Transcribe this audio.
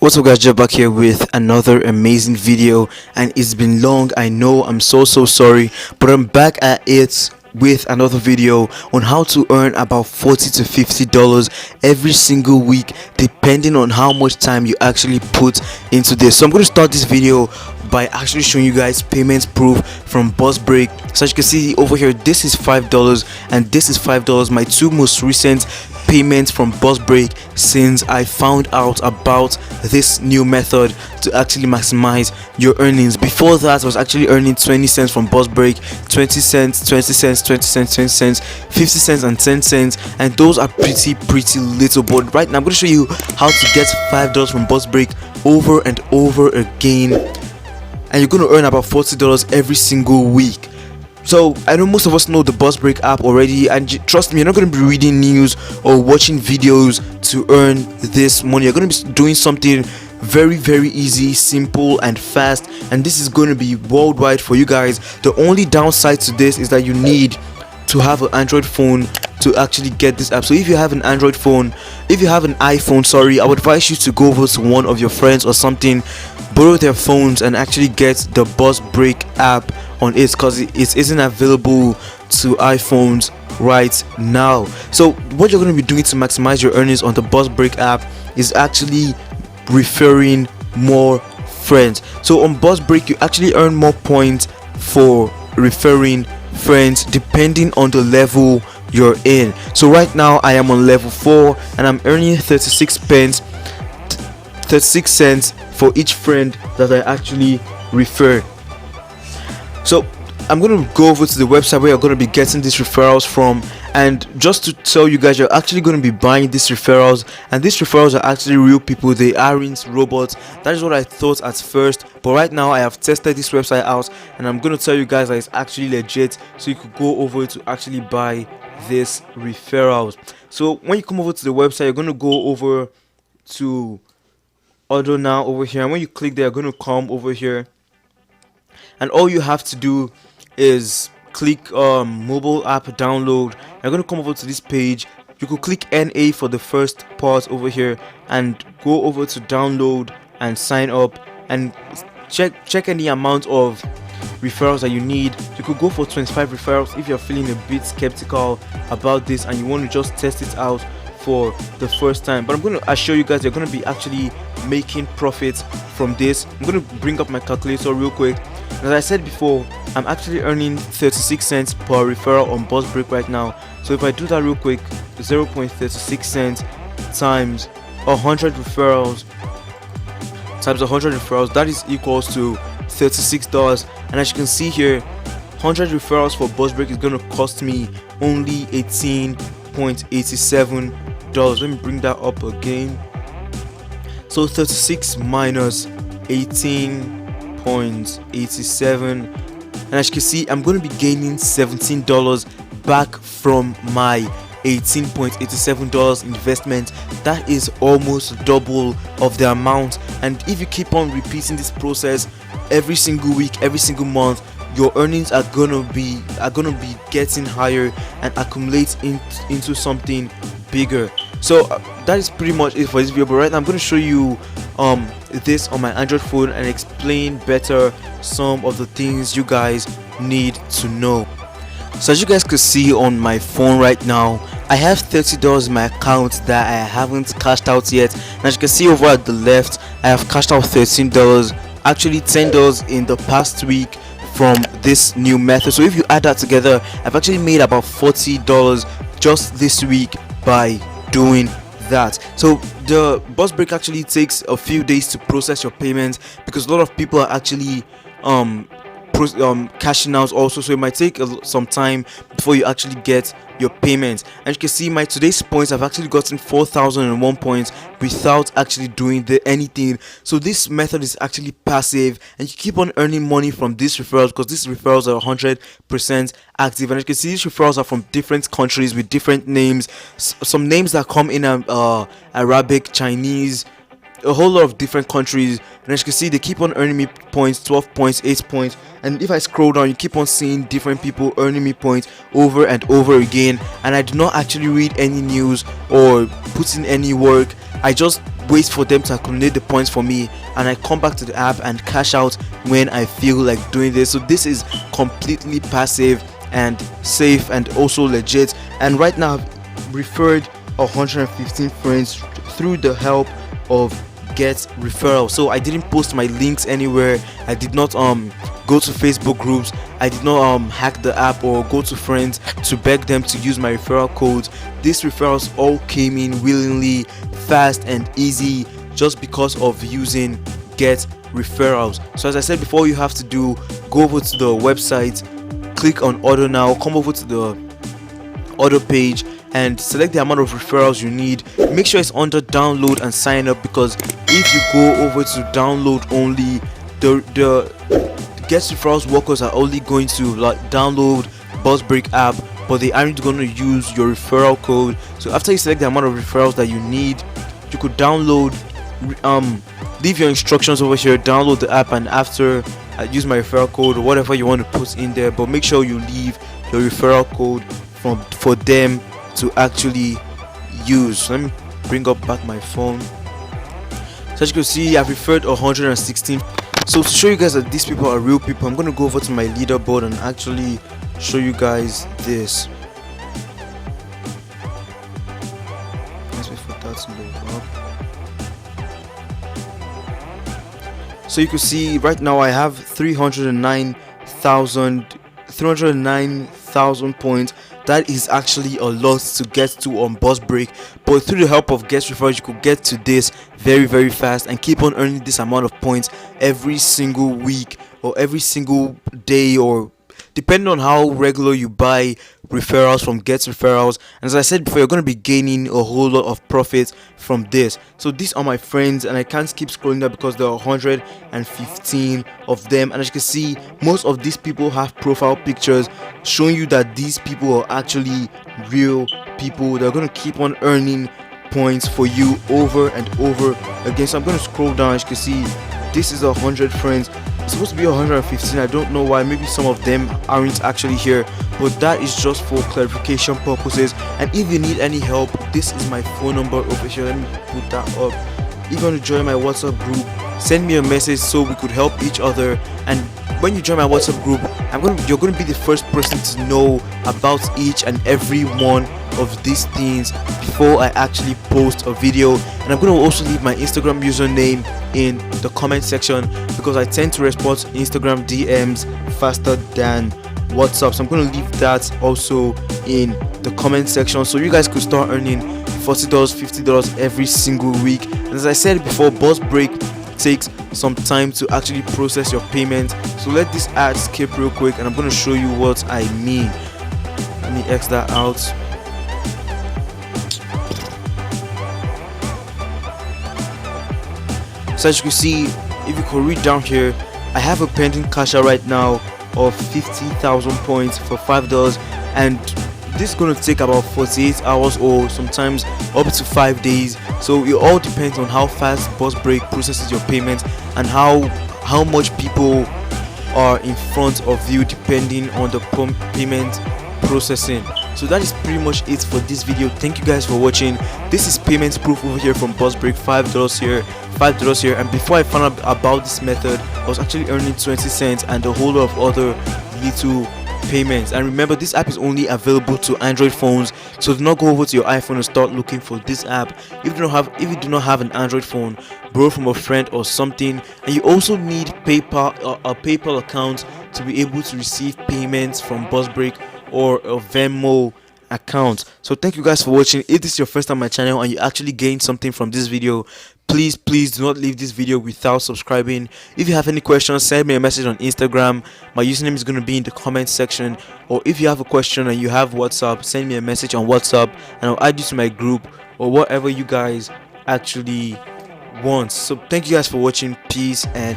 What's up guys, Jeff back here with another amazing video, and it's been long. I know, I'm so sorry, but I'm back at it with another video on how to earn about $40 to $50 every single week, depending on how much time you actually put into this. So I'm going to start this video by actually showing you guys payment proof from BuzzBreak. So as you can see over here, this is $5 and this is $5, my two most recent payments from BuzzBreak since I found out about this new method to actually maximize your earnings. Before that, I was actually earning 20 cents from BuzzBreak, 20 cents, 20 cents, 20 cents, 20 cents, 50 cents and 10 cents, and those are pretty little. But right now I'm going to show you how to get $5 from BuzzBreak over and over again, and you're going to earn about $40 every single week. So I know most of us know the BuzzBreak app already, and trust me, you're not going to be reading news or watching videos to earn this money. You're going to be doing something very easy, simple and fast, and this is going to be worldwide for you guys. The only downside to this is that you need to have an Android phone to actually get this app. So if you have an Android phone, if you have an iPhone, sorry, I would advise you to go over to one of your friends or something, borrow their phones and actually get the BuzzBreak app on it, because it isn't available to iPhones right now. So what you're going to be doing to maximize your earnings on the BuzzBreak app is actually referring more friends. So on BuzzBreak, you actually earn more points for referring friends depending on the level you're in. So right now I am on level 4 and I'm earning 36 cents for each friend that I actually refer. So I'm going to go over to the website where you're going to be getting these referrals from, and just to tell you guys, you're actually going to be buying these referrals, and these referrals are actually real people. They aren't robots. That is what I thought at first, but right now I have tested this website out and I'm going to tell you guys that it's actually legit, so you could go over to actually buy this referrals. So when you come over to the website, you're going to go over to order now over here, and when you click there, you're going to come over here, and all you have to do is click mobile app download. You're going to come over to this page. You could click NA for the first part over here and go over to download and sign up and check any amount of referrals that you need. You could go for 25 referrals if you're feeling a bit skeptical about this and you want to just test it out for the first time. But I'm going to assure you guys you're going to be actually making profits from this. I'm going to bring up my calculator real quick. As I said before, I'm actually earning 36 cents per referral on BuzzBreak right now. So if I do that real quick, 0.36 cents times 100 referrals that is equals to $36. And as you can see here, 100 referrals for BuzzBreak is going to cost me only $18.87. Let me bring that up again. So 36 minus 18.87, and as you can see, I'm going to be gaining $17 back from my $18.87 investment. That is almost double of the amount, and if you keep on repeating this process every single week, every single month, your earnings are gonna be getting higher and accumulate into something bigger. So that is pretty much it for this video. But right now I'm going to show you this on my Android phone and explain better some of the things you guys need to know. So as you guys could see on my phone right now, I have $30 in my account that I haven't cashed out yet. And as you can see over at the left, I have cashed out $13, actually $10 in the past week from this new method. So if you add that together, I've actually made about $40 just this week by doing that. So the BuzzBreak actually takes a few days to process your payments because a lot of people are actually cashing out also, so it might take some time before you actually get your payments. And you can see my today's points, I've actually gotten 4,001 points without actually doing anything. So this method is actually passive, and you keep on earning money from these referrals because these referrals are 100% active. And you can see these referrals are from different countries with different names, some names that come in Arabic, Chinese, a whole lot of different countries. And as you can see, they keep on earning me points, 12 points, 8 points, and if I scroll down, you keep on seeing different people earning me points over and over again. And I do not actually read any news or put in any work. I just wait for them to accumulate the points for me, and I come back to the app and cash out when I feel like doing this. So this is completely passive and safe and also legit. And right now I've referred 115 friends through the help of Get Referral. So I didn't post my links anywhere. I did not go to Facebook groups. I did not hack the app or go to friends to beg them to use my referral codes. These referrals all came in willingly, fast and easy, just because of using Get Referrals. So as I said before, you have to do, go over to the website, click on order now, come over to the order page and select the amount of referrals you need. Make sure it's under download and sign up, because if you go over to download only, the Get Referrals workers are only going to like download BuzzBreak app, but they aren't going to use your referral code. So after you select the amount of referrals that you need, you could download, leave your instructions over here, download the app, and after use my referral code or whatever you want to put in there, but make sure you leave your referral code for them to actually use. So let me bring up back my phone. So as you can see, I've referred 116. So to show you guys that these people are real people, I'm going to go over to my leaderboard and actually show you guys this. Let's wait for that to load up. So you can see right now I have 309,000 points. That is actually a lot to get to on BuzzBreak, but through the help of Guest Referrals you could get to this very fast and keep on earning this amount of points every single week or every single day, or depending on how regular you buy referrals from Get Referrals. And as I said before, you're going to be gaining a whole lot of profits from this. So these are my friends, and I can't keep scrolling down because there are 115 of them. And as you can see, most of these people have profile pictures showing you that these people are actually real people. They're going to keep on earning points for you over and over again. So I'm going to scroll down. As you can see, this is 100 friends. It's supposed to be 115. I don't know why. Maybe some of them aren't actually here, but that is just for clarification purposes. And if you need any help, this is my phone number over here. Let me put that up. If you want to join my WhatsApp group, send me a message so we could help each other. And when you join my WhatsApp group, you're going to be the first person to know about each and every one of these things before I actually post a video. And I'm going to also leave my Instagram username in the comment section, because I tend to respond to Instagram DMs faster than WhatsApp. So I'm going to leave that also in the comment section, so you guys could start earning $40, $50 every single week. And as I said before, BuzzBreak takes some time to actually process your payment. So let this ad skip real quick and I'm going to show you what I mean. Let me X that out. So as you can see, if you could read down here, I have a pending cash out right now of 50,000 points for $5, and this is going to take about 48 hours or sometimes up to 5 days. So it all depends on how fast BuzzBreak processes your payment and how much people are in front of you depending on the payment processing. So that is pretty much it for this video. Thank you guys for watching. This is payment proof over here from BuzzBreak. $5 here, $5 here. And before I found out about this method, I was actually earning 20 cents and a whole lot of other little payments. And remember, this app is only available to Android phones, so do not go over to your iPhone and start looking for this app. If you do not have an Android phone, borrow from a friend or something. And you also need PayPal, a PayPal account to be able to receive payments from BuzzBreak or a Venmo account. So thank you guys for watching. If this is your first time on my channel and you actually gained something from this video, please do not leave this video without subscribing. If you have any questions, send me a message on Instagram. My username is going to be in the comment section. Or if you have a question and you have WhatsApp, send me a message on WhatsApp and I'll add you to my group or whatever you guys actually want. So thank you guys for watching. Peace and